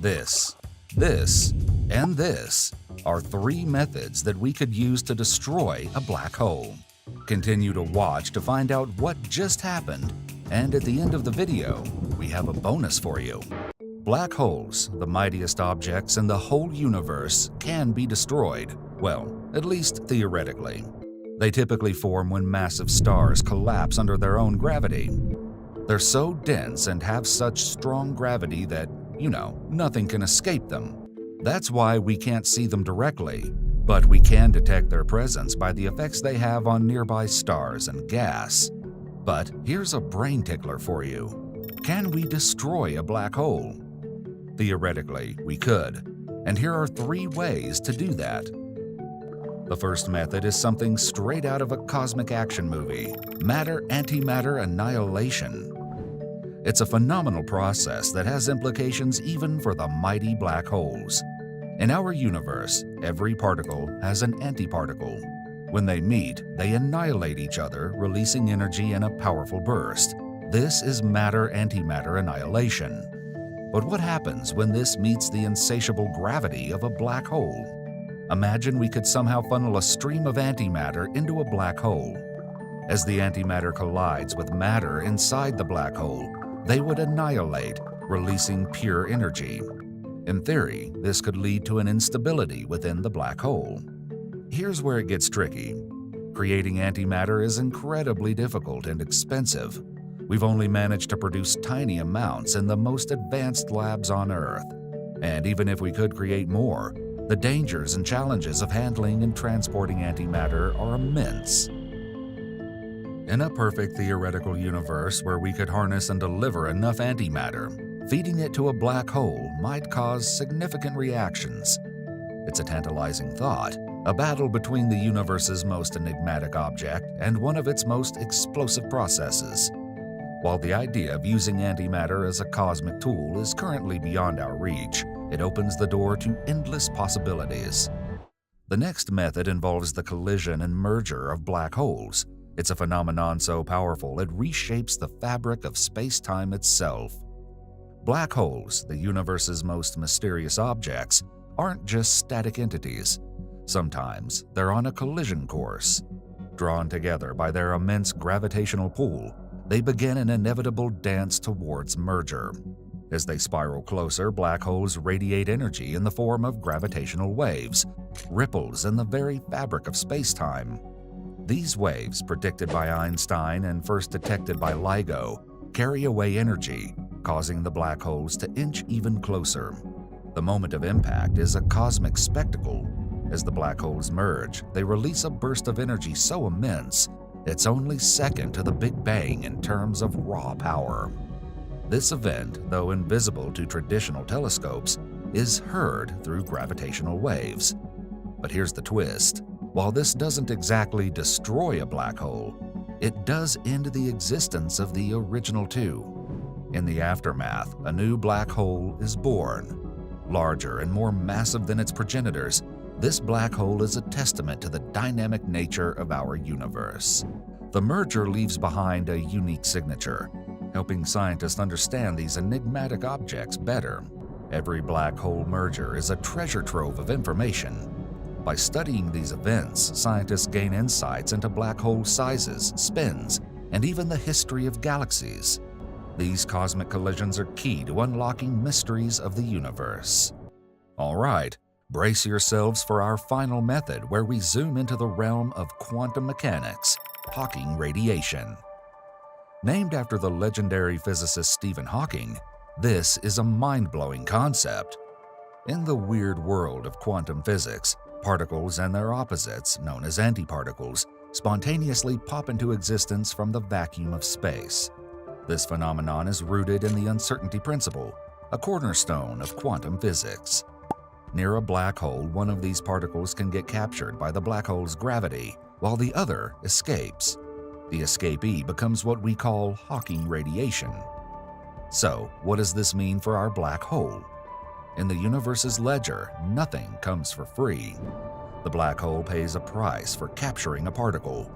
This, and this are 3 methods that we could use to destroy a black hole. Continue to watch to find out what just happened, and at the end of the video, we have a bonus for you. Black holes, the mightiest objects in the whole universe, can be destroyed. Well, at least theoretically. They typically form when massive stars collapse under their own gravity. They're so dense and have such strong gravity that, nothing can escape them. That's why we can't see them directly, but we can detect their presence by the effects they have on nearby stars and gas. But here's a brain tickler for you. Can we destroy a black hole? Theoretically, we could, and here are 3 ways to do that. The first method is something straight out of a cosmic action movie, Matter-Antimatter annihilation. It's a phenomenal process that has implications even for the mighty black holes. In our universe, every particle has an antiparticle. When they meet, they annihilate each other, releasing energy in a powerful burst. This is Matter-Antimatter annihilation. But what happens when this meets the insatiable gravity of a black hole? Imagine we could somehow funnel a stream of antimatter into a black hole. As the antimatter collides with matter inside the black hole, they would annihilate, releasing pure energy. In theory, this could lead to an instability within the black hole. Here's where it gets tricky. Creating antimatter is incredibly difficult and expensive. We've only managed to produce tiny amounts in the most advanced labs on Earth. And even if we could create more, the dangers and challenges of handling and transporting antimatter are immense. In a perfect theoretical universe where we could harness and deliver enough antimatter, feeding it to a black hole might cause significant reactions. It's a tantalizing thought, a battle between the universe's most enigmatic object and one of its most explosive processes. While the idea of using antimatter as a cosmic tool is currently beyond our reach, it opens the door to endless possibilities. The next method involves the collision and merger of black holes. It's a phenomenon so powerful it reshapes the fabric of space-time itself. Black holes, the universe's most mysterious objects, aren't just static entities. Sometimes they're on a collision course. Drawn together by their immense gravitational pull, they begin an inevitable dance towards merger. As they spiral closer, black holes radiate energy in the form of gravitational waves, ripples in the very fabric of space-time. These waves, predicted by Einstein and first detected by LIGO, carry away energy, causing the black holes to inch even closer. The moment of impact is a cosmic spectacle. As the black holes merge, they release a burst of energy so immense, it's only second to the Big Bang in terms of raw power. This event, though invisible to traditional telescopes, is heard through gravitational waves. But here's the twist. While this doesn't exactly destroy a black hole, it does end the existence of the original 2. In the aftermath, a new black hole is born. Larger and more massive than its progenitors, this black hole is a testament to the dynamic nature of our universe. The merger leaves behind a unique signature, helping scientists understand these enigmatic objects better. Every black hole merger is a treasure trove of information. By studying these events, scientists gain insights into black hole sizes, spins, and even the history of galaxies. These cosmic collisions are key to unlocking mysteries of the universe. All right, brace yourselves for our final method where we zoom into the realm of quantum mechanics, Hawking radiation. Named after the legendary physicist Stephen Hawking, this is a mind-blowing concept. In the weird world of quantum physics, particles and their opposites, known as antiparticles, spontaneously pop into existence from the vacuum of space. This phenomenon is rooted in the uncertainty principle, a cornerstone of quantum physics. Near a black hole, one of these particles can get captured by the black hole's gravity, while the other escapes. The escapee becomes what we call Hawking radiation. So, what does this mean for our black hole? In the universe's ledger, nothing comes for free. The black hole pays a price for capturing a particle.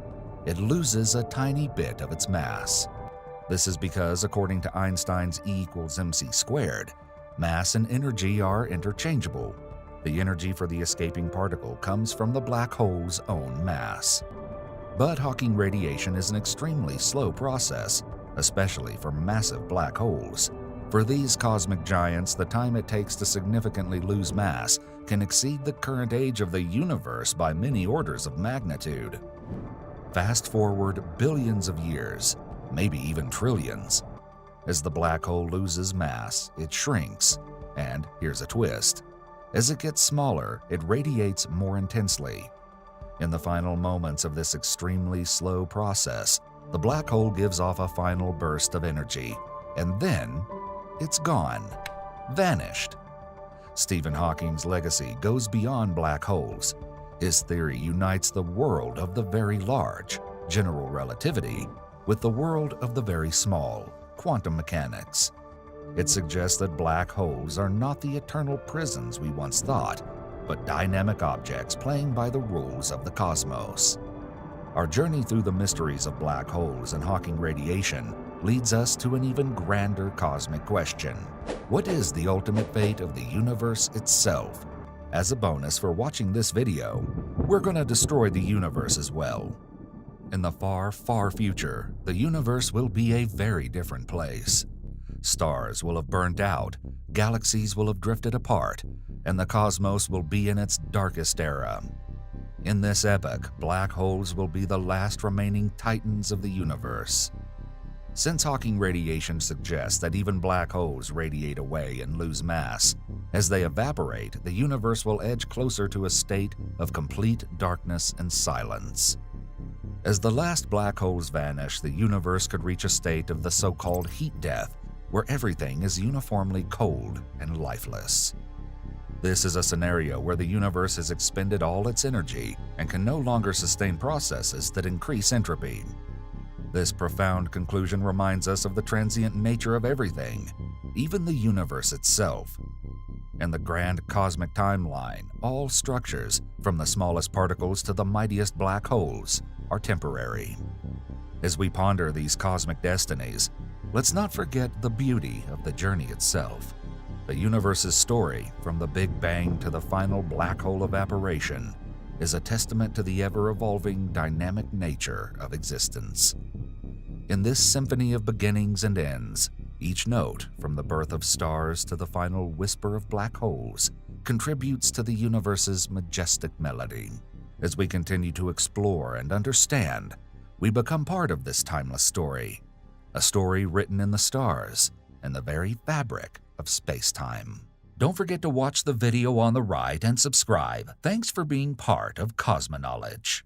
It loses a tiny bit of its mass. This is because, according to Einstein's E = mc², Mass and energy are interchangeable. The energy for the escaping particle comes from the black hole's own mass. But Hawking radiation is an extremely slow process, especially for massive black holes. For these cosmic giants, the time it takes to significantly lose mass can exceed the current age of the universe by many orders of magnitude. Fast forward billions of years, maybe even trillions. As the black hole loses mass, it shrinks, and here's a twist. As it gets smaller, it radiates more intensely. In the final moments of this extremely slow process, the black hole gives off a final burst of energy, and then it's gone, vanished. Stephen Hawking's legacy goes beyond black holes. His theory unites the world of the very large, general relativity, with the world of the very small, quantum mechanics. It suggests that black holes are not the eternal prisons we once thought, but dynamic objects playing by the rules of the cosmos. Our journey through the mysteries of black holes and Hawking radiation leads us to an even grander cosmic question. What is the ultimate fate of the universe itself? As a bonus for watching this video, we're going to destroy the universe as well. In the far, far future, the universe will be a very different place. Stars will have burnt out, galaxies will have drifted apart, and the cosmos will be in its darkest era. In this epoch, black holes will be the last remaining titans of the universe. Since Hawking radiation suggests that even black holes radiate away and lose mass, as they evaporate, the universe will edge closer to a state of complete darkness and silence. As the last black holes vanish, the universe could reach a state of the so-called heat death, where everything is uniformly cold and lifeless. This is a scenario where the universe has expended all its energy and can no longer sustain processes that increase entropy. This profound conclusion reminds us of the transient nature of everything, even the universe itself. In the grand cosmic timeline, all structures, from the smallest particles to the mightiest black holes, are temporary. As we ponder these cosmic destinies, let's not forget the beauty of the journey itself. The universe's story, from the Big Bang to the final black hole evaporation, is a testament to the ever-evolving dynamic nature of existence. In this symphony of beginnings and ends, each note, from the birth of stars to the final whisper of black holes, contributes to the universe's majestic melody. As we continue to explore and understand, we become part of this timeless story, a story written in the stars and the very fabric of space-time. Don't forget to watch the video on the right and subscribe. Thanks for being part of Cosmoknowledge.